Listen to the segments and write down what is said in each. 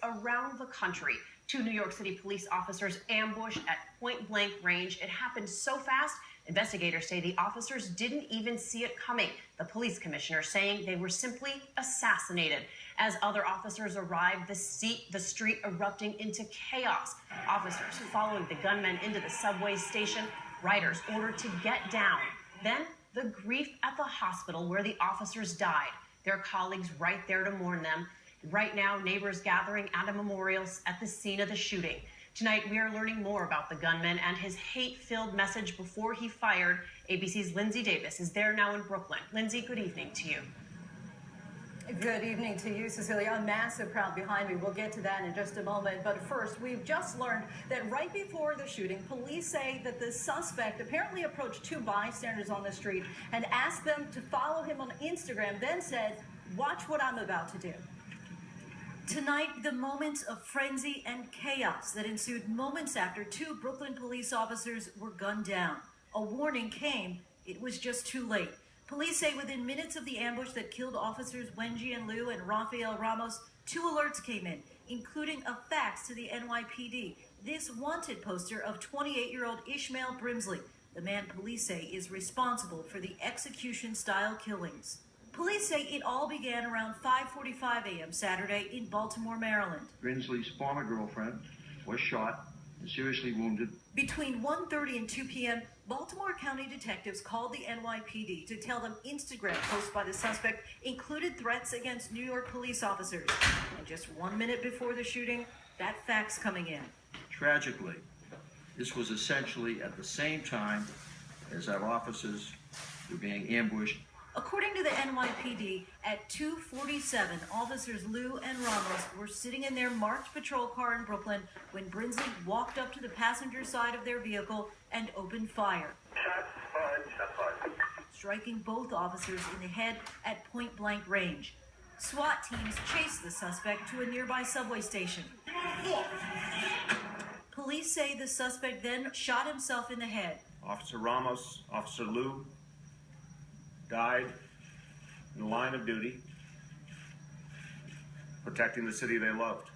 around the country. Two New York City police officers ambushed at point-blank range. It happened so fast, investigators say the officers didn't even see it coming. The police commissioner saying they were simply assassinated. As other officers arrived, the street erupting into chaos. Officers following the gunmen into the subway station. Riders ordered to get down. Then the grief at the hospital where the officers died. Their colleagues right there to mourn them. Right now, neighbors gathering at a memorial at the scene of the shooting. Tonight, we are learning more about the gunman and his hate-filled message before he fired. ABC's Lindsay Davis is there now in Brooklyn. Lindsay, good evening to you. Good evening to you, Cecilia. A massive crowd behind me. We'll get to that in just a moment. But first, we've just learned that right before the shooting, police say that the suspect apparently approached two bystanders on the street and asked them to follow him on Instagram, then said, "Watch what I'm about to do." Tonight, the moments of frenzy and chaos that ensued moments after two Brooklyn police officers were gunned down. A warning came. It was just too late. Police say within minutes of the ambush that killed officers Wenji and Liu and Rafael Ramos, two alerts came in, including a fax to the NYPD. This wanted poster of 28-year-old Ishmael Brimsley, the man police say is responsible for the execution-style killings. Police say it all began around 5:45 a.m. Saturday in Baltimore, Maryland. Brinsley's former girlfriend was shot and seriously wounded. Between 1:30 and 2 p.m., Baltimore County detectives called the NYPD to tell them Instagram posts by the suspect included threats against New York police officers. And just 1 minute before the shooting, that fax coming in. Tragically, this was essentially at the same time as our officers were being ambushed. According to the NYPD, at 2:47, officers Liu and Ramos were sitting in their marked patrol car in Brooklyn when Brinsley walked up to the passenger side of their vehicle and opened fire, striking both officers in the head at point-blank range. SWAT teams chased the suspect to a nearby subway station. Police say the suspect then shot himself in the head. Officer Ramos, Officer Liu died in the line of duty, protecting the city they loved.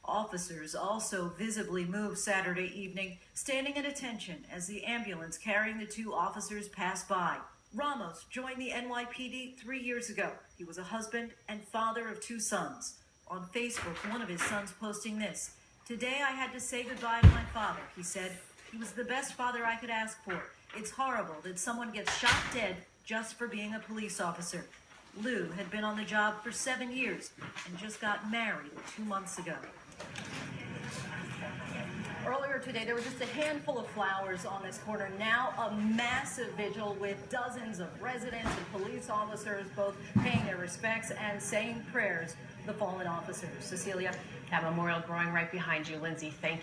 Officers also visibly moved Saturday evening, standing at attention as the ambulance carrying the two officers passed by. Ramos joined the NYPD 3 years ago. He was a husband and father of two sons. On Facebook, one of his sons posting this: "Today I had to say goodbye to my father," he said. "He was the best father I could ask for. It's horrible that someone gets shot dead just for being a police officer." Liu had been on the job for 7 years and just got married 2 months ago. Earlier today, there were just a handful of flowers on this corner. Now a massive vigil with dozens of residents and police officers both paying their respects and saying prayers for the fallen officers. Cecilia? That memorial growing right behind you, Lindsay. Thank you.